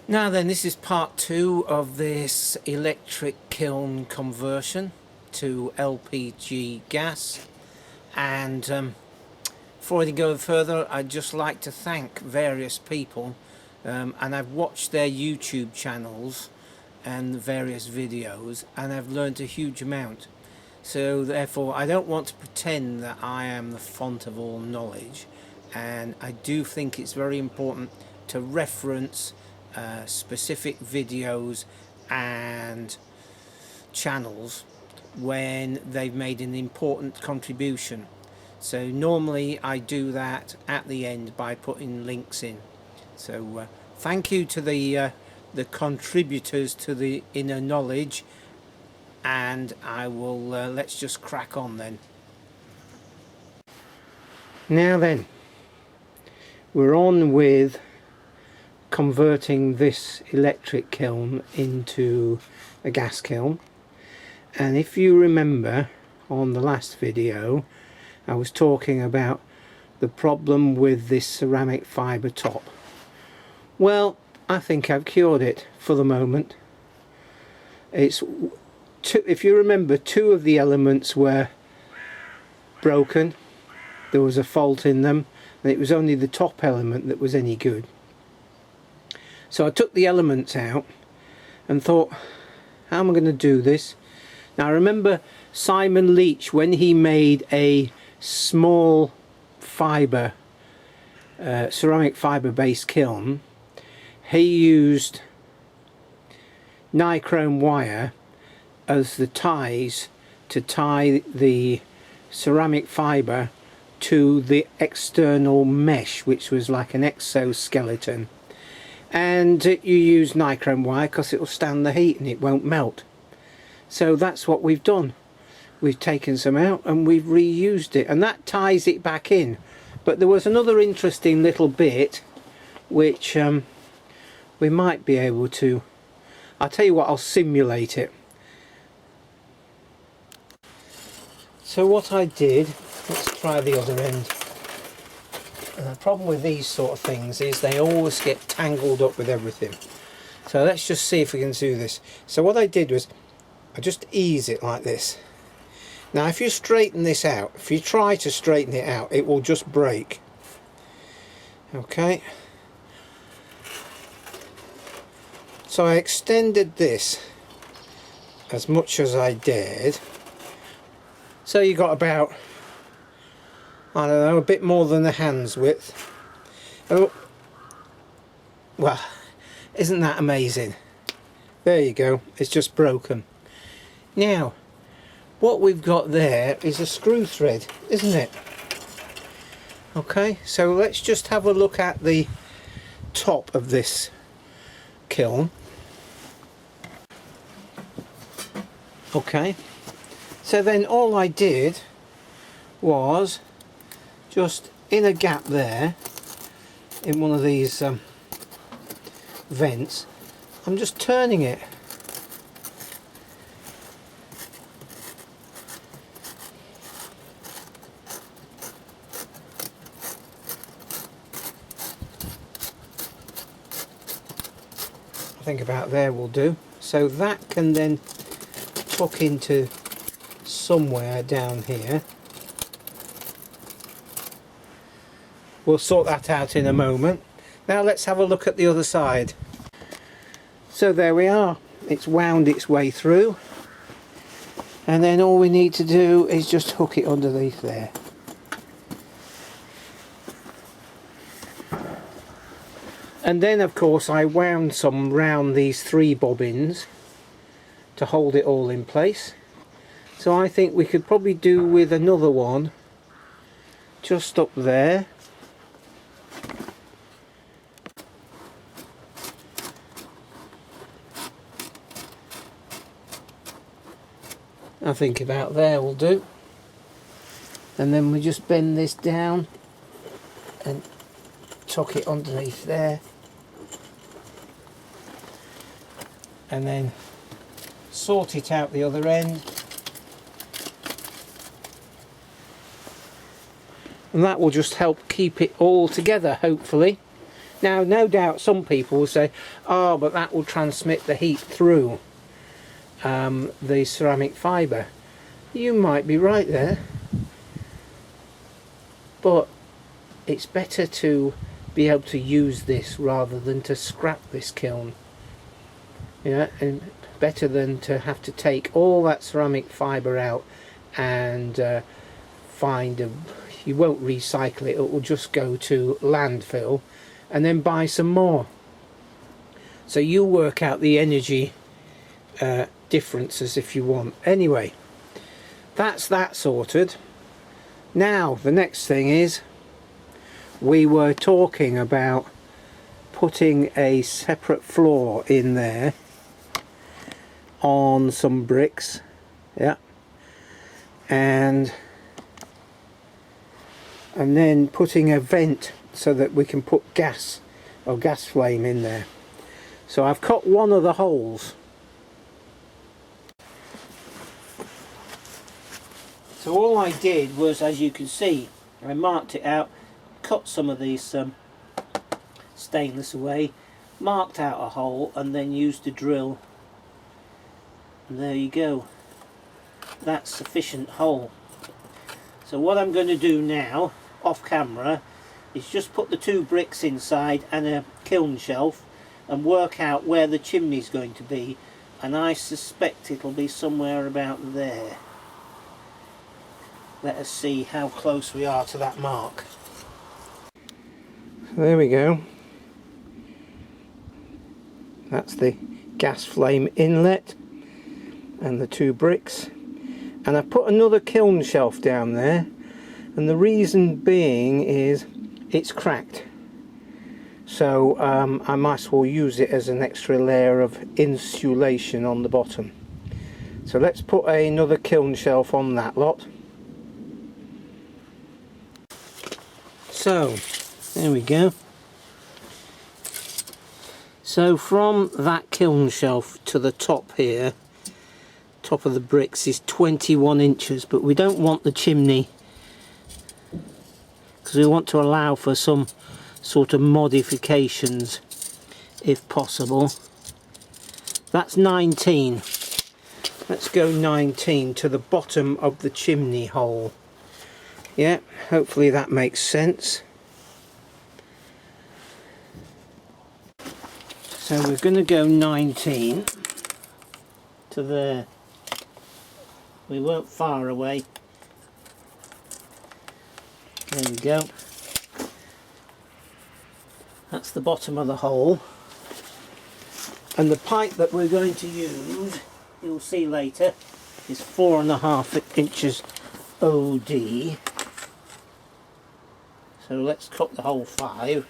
Now then, this is part 2 of this electric kiln conversion to LPG gas, and before I go further, I'd just like to thank various people, and I've watched their YouTube channels and various videos, and I've learned a huge amount. So therefore I don't want to pretend that I am the font of all knowledge, and I do think it's very important to reference specific videos and channels when they've made an important contribution. So normally I do that at the end by putting links in. So thank you to the contributors to the inner knowledge, and I will let's just crack on then. Now then, we're on with converting this electric kiln into a gas kiln, and if you remember on the last video I was talking about the problem with this ceramic fibre top. Well, I think I've cured it for the moment. It's if you remember, two of the elements were broken, there was a fault in them, and it was only the top element that was any good. So I took the elements out and thought, how am I going to do this? Now I remember Simon Leach, when he made a small fibre, ceramic fibre based kiln, he used nichrome wire as the ties to tie the ceramic fibre to the external mesh, which was like an exoskeleton. And you use nichrome wire because it will stand the heat and it won't melt. So that's what we've done. We've taken some out and we've reused it, and that ties it back in. But there was another interesting little bit which we might be able to, I'll tell you what, I'll simulate it. So what I did, let's try the other end. And the problem with these sort of things is they always get tangled up with everything. So let's just see if we can do this. So what I did was I just ease it like this. Now if you straighten this out, if you try to straighten it out, it will just break. Okay. So I extended this as much as I dared. So you got about, I don't know, a bit more than a hand's width. Oh, well, isn't that amazing? There you go, it's just broken. Now, what we've got there is a screw thread, isn't it? Okay, so let's just have a look at the top of this kiln. Okay, so then all I did was just in a gap there in one of these vents, I'm just turning it. I think about there will do. So that can then tuck into somewhere down here. We'll sort that out in a moment. Now let's have a look at the other side. So there we are, it's wound its way through, and then all we need to do is just hook it underneath there. And then of course I wound some round these 3 bobbins to hold it all in place. So I think we could probably do with another one just up there. I think about there will do. And then we just bend this down and tuck it underneath there. And then sort it out the other end. And that will just help keep it all together, hopefully. Now, no doubt some people will say, oh, but that will transmit the heat through the ceramic fibre. You might be right there, but it's better to be able to use this rather than to scrap this kiln. Yeah, and better than to have to take all that ceramic fibre out and you won't recycle it, it will just go to landfill and then buy some more. So you work out the energy differences if you want. Anyway, that's that sorted. Now the next thing is, we were talking about putting a separate floor in there on some bricks, yeah, and then putting a vent so that we can put gas or gas flame in there. So I've cut one of the holes. So all I did was, as you can see, I marked it out, cut some of these stainless away, marked out a hole, and then used a drill, and there you go. That's sufficient hole. So what I'm going to do now, off camera, is just put the 2 bricks inside and a kiln shelf and work out where the chimney's going to be, and I suspect it'll be somewhere about there. Let us see how close we are to that mark. So there we go. That's the gas flame inlet and the 2 bricks, and I put another kiln shelf down there, and the reason being is it's cracked, so I might as well use it as an extra layer of insulation on the bottom. So let's put another kiln shelf on that lot. So there we go. So from that kiln shelf to the top here, top of the bricks, is 21 inches, but we don't want the chimney because we want to allow for some sort of modifications if possible. That's 19. Let's go 19 to the bottom of the chimney hole. Yeah, hopefully that makes sense. So we're going to go 19 to there. We weren't far away. There we go. That's the bottom of the hole. And the pipe that we're going to use, you'll see later, is 4.5 inches OD. So let's cut the whole 5.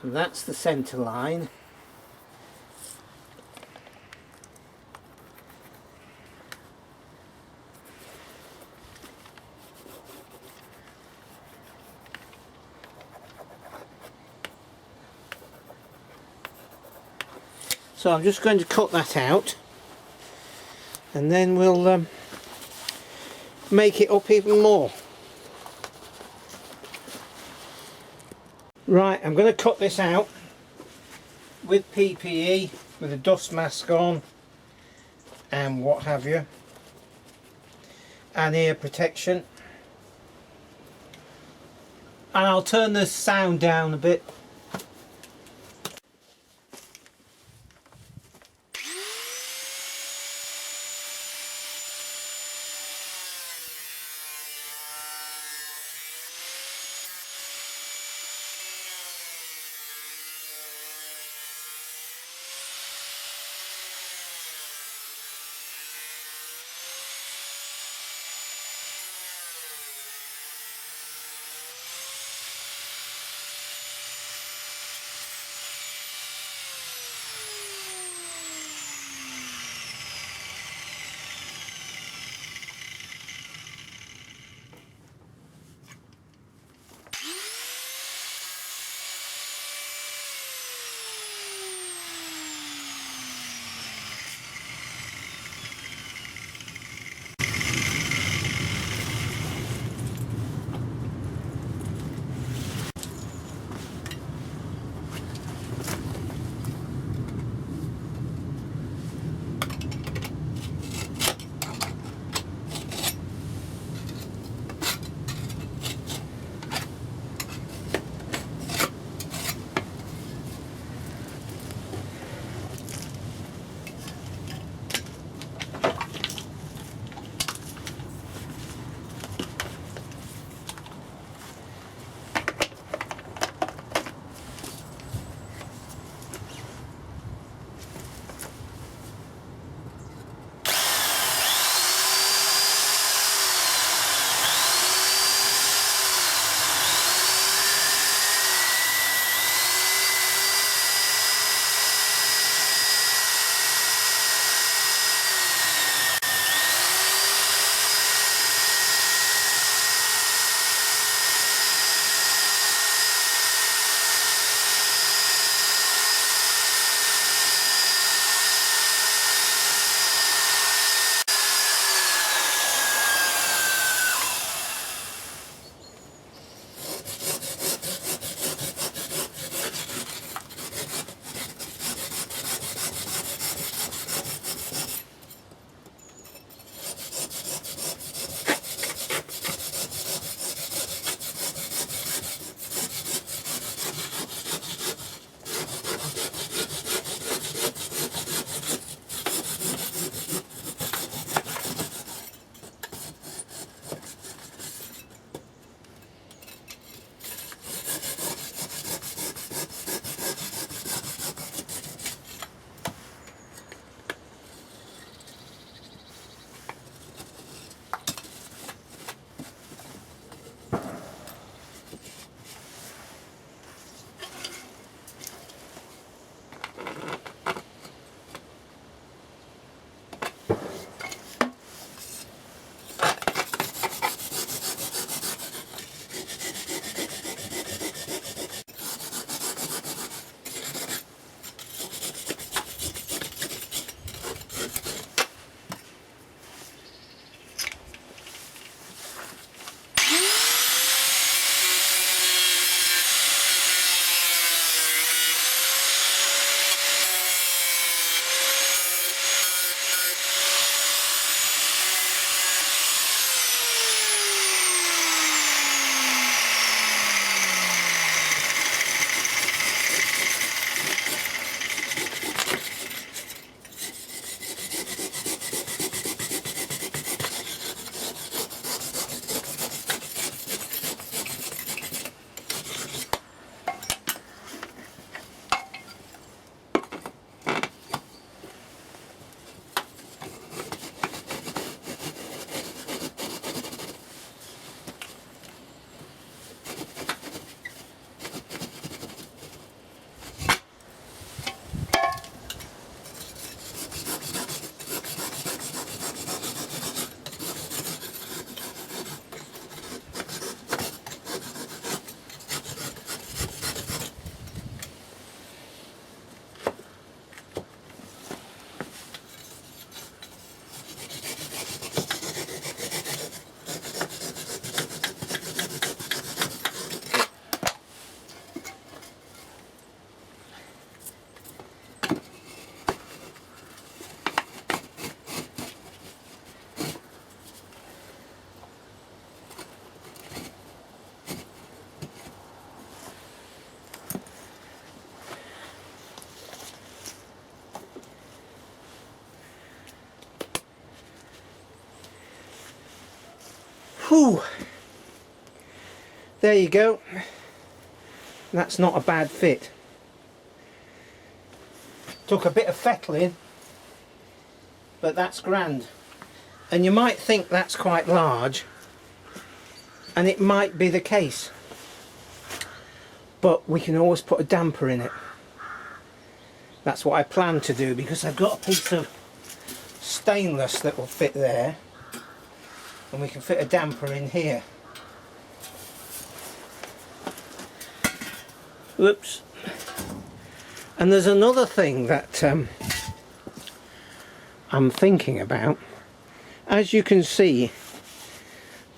And that's the centre line. So I'm just going to cut that out, and then we'll make it up even more. Right, I'm going to cut this out with PPE, with a dust mask on and what have you, and ear protection, and I'll turn the sound down a bit. Whew. There you go. That's not a bad fit. Took a bit of fettling, but that's grand. And you might think that's quite large, and it might be the case, but we can always put a damper in it. That's what I plan to do, because I've got a piece of stainless that will fit there, and we can fit a damper in here. Whoops. And there's another thing that I'm thinking about. As you can see,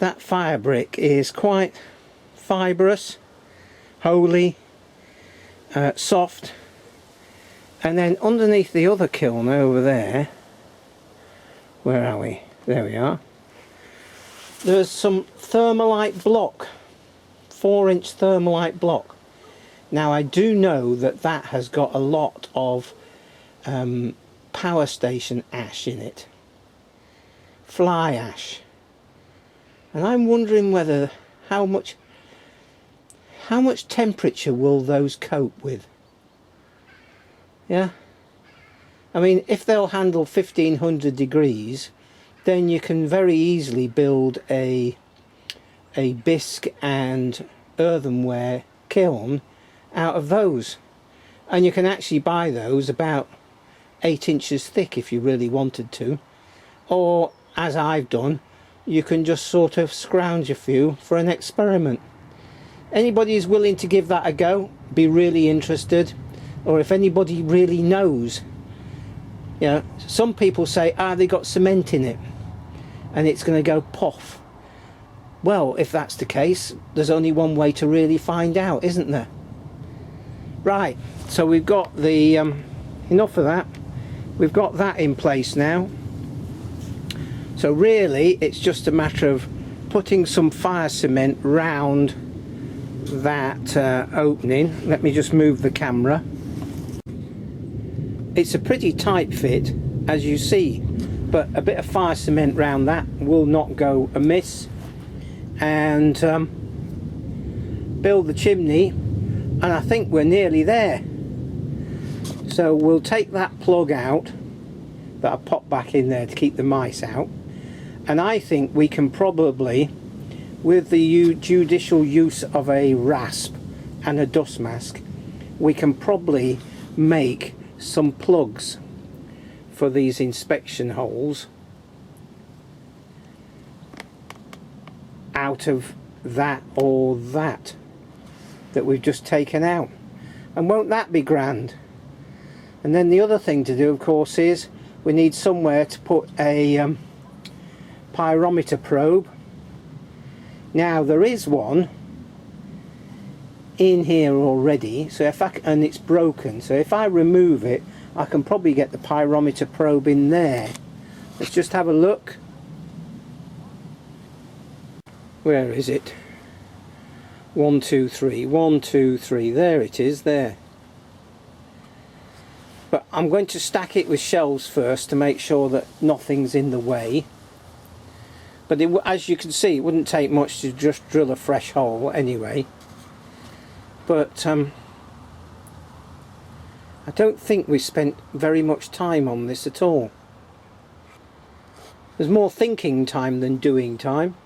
that fire brick is quite fibrous, holy, soft, and then underneath the other kiln over there, where are we? There we are. There's some thermalite block, 4-inch thermalite block. Now I do know that that has got a lot of power station ash in it, fly ash, and I'm wondering whether how much temperature will those cope with. Yeah, I mean, if they'll handle 1500 degrees, then you can very easily build a bisque and earthenware kiln out of those, and you can actually buy those about 8 inches thick if you really wanted to, or as I've done, you can just sort of scrounge a few for an experiment. Anybody who's willing to give that a go, be really interested, or if anybody really knows, you know, some people say, they got cement in it and it's going to go puff. Well, if that's the case, there's only one way to really find out, isn't there? Right, so we've got the enough of that. We've got that in place now. So really it's just a matter of putting some fire cement round that opening. Let me just move the camera. It's a pretty tight fit, as you see, but a bit of fire cement round that will not go amiss. And build the chimney, and I think we're nearly there. So we'll take that plug out that I popped back in there to keep the mice out, and I think we can probably, with the judicial use of a rasp and a dust mask, we can probably make some plugs for these inspection holes out of that or that we've just taken out. And won't that be grand? And then the other thing to do, of course, is we need somewhere to put a pyrometer probe. Now there is one in here already, so and it's broken, so if I remove it I can probably get the pyrometer probe in there. Let's just have a look. Where is it? 1, 2, 3, 1, 2, 3, there it is, there. But I'm going to stack it with shelves first to make sure that nothing's in the way. But as you can see, it wouldn't take much to just drill a fresh hole anyway. But I don't think we spent very much time on this at all. There's more thinking time than doing time.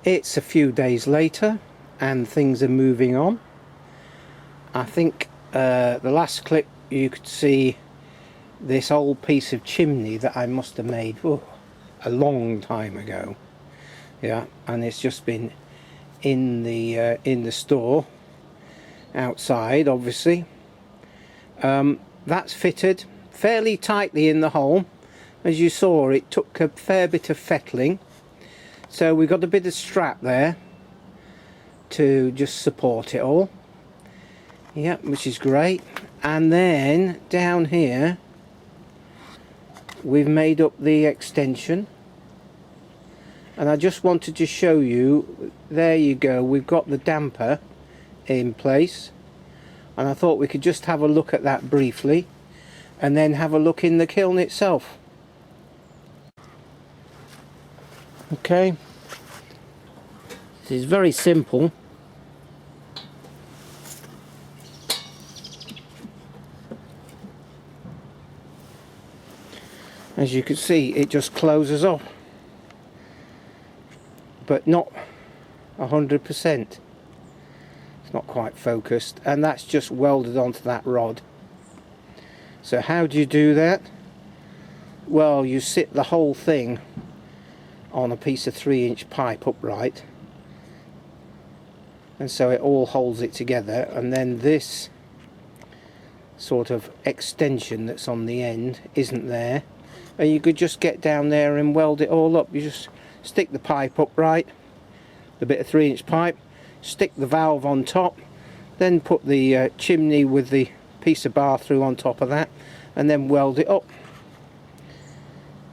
It's a few days later and things are moving on. I think the last clip you could see this old piece of chimney that I must have made a long time ago. Yeah, and it's just been in the store outside, obviously. That's fitted fairly tightly in the hole. As you saw, it took a fair bit of fettling, so we've got a bit of strap there to just support it all. Yeah, which is great. And then down here we've made up the extension, and I just wanted to show you, there you go, we've got the damper in place, and I thought we could just have a look at that briefly and then have a look in the kiln itself. Okay, this is very simple. As you can see, it just closes off, but not 100%. It's not quite focused, and that's just welded onto that rod. So how do you do that? Well, you sit the whole thing on a piece of 3-inch pipe upright, and so it all holds it together, and then this sort of extension that's on the end isn't there, and you could just get down there and weld it all up. You just stick the pipe upright, the bit of 3-inch pipe, stick the valve on top, then put the chimney with the piece of bar through on top of that, and then weld it up.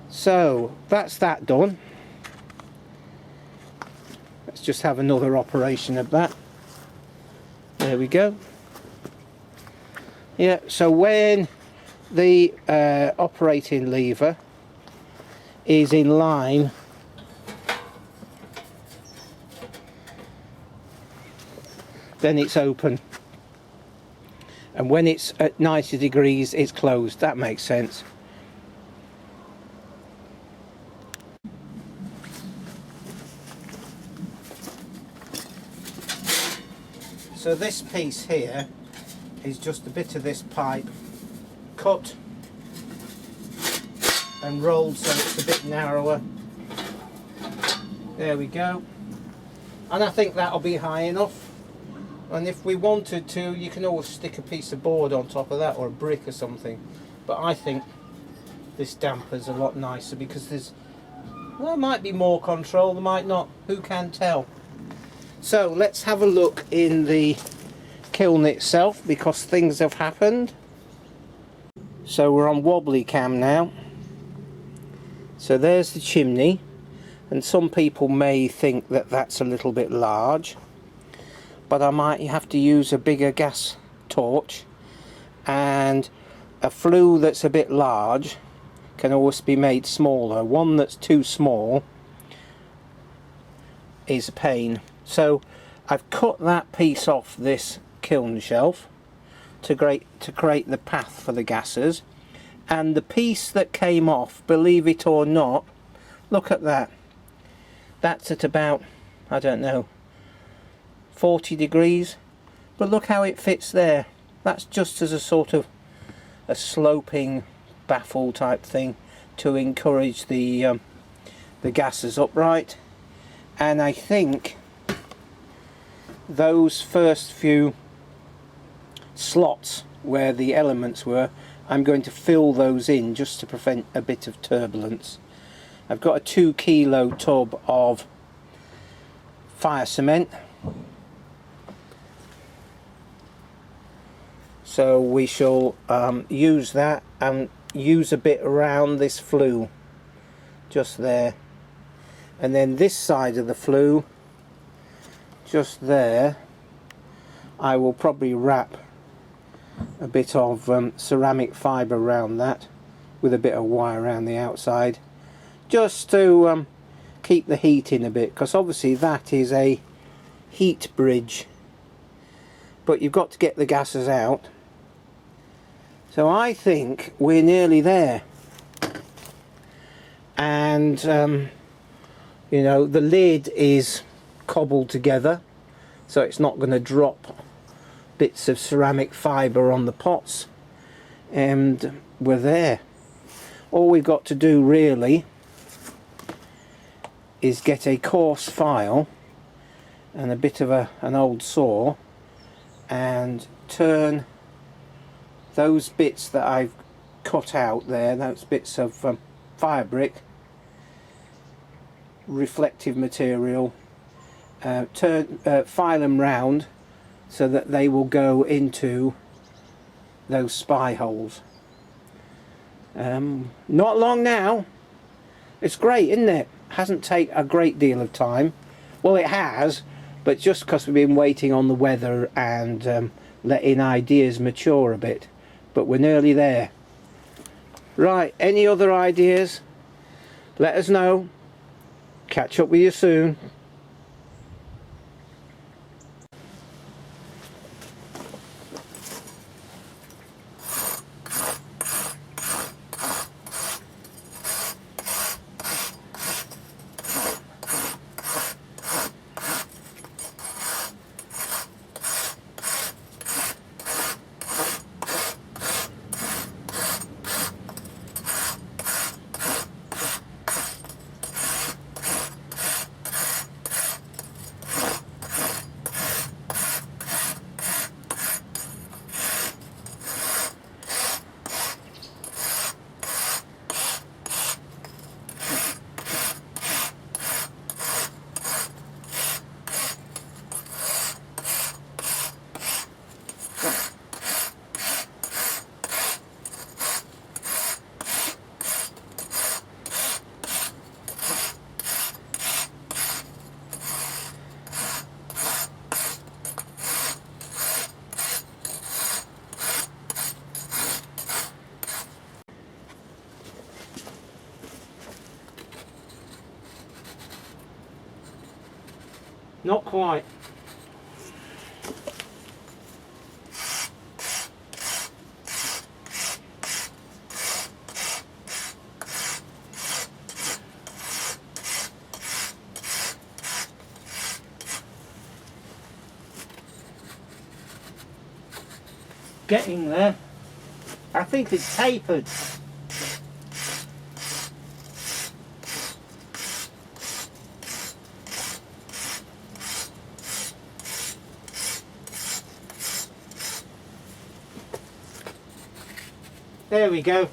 So that's that done. Let's just have another operation of that. There we go. Yeah, so when the operating lever is in line then it's open, and when it's at 90 degrees it's closed. That makes sense. So this piece here is just a bit of this pipe cut and rolled so it's a bit narrower. There we go. And I think that'll be high enough. And if we wanted to, you can always stick a piece of board on top of that, or a brick or something. But I think this damper's a lot nicer because there might be more control, there might not, who can tell. So let's have a look in the kiln itself, because things have happened. So we're on wobbly cam now. So there's the chimney, and some people may think that that's a little bit large, but I might have to use a bigger gas torch, and a flue that's a bit large can always be made smaller. One that's too small is a pain. So I've cut that piece off this kiln shelf to create the path for the gases, and the piece that came off, believe it or not, look at that, that's at about, I don't know, 40 degrees, but look how it fits there. That's just as a sort of a sloping baffle type thing to encourage the gases upright. And I think those first few slots where the elements were, I'm going to fill those in just to prevent a bit of turbulence. I've got a 2 kilo tub of fire cement, so we shall use that and use a bit around this flue just there, and then this side of the flue just there I will probably wrap a bit of ceramic fibre around that with a bit of wire around the outside, just to keep the heat in a bit, because obviously that is a heat bridge, but you've got to get the gases out. So I think we're nearly there, and you know, the lid is cobbled together so it's not going to drop bits of ceramic fibre on the pots, and we're there. All we've got to do really is get a coarse file and a bit of an old saw and turn those bits that I've cut out there, those bits of fire brick, reflective material, file them round so that they will go into those spy holes. Not long now. It's great, isn't it? Hasn't taken a great deal of time. Well, it has, but just because we've been waiting on the weather and letting ideas mature a bit. But we're nearly there. Right, any other ideas? Let us know. Catch up with you soon. Not quite. Getting there. I think it's tapered. There we go.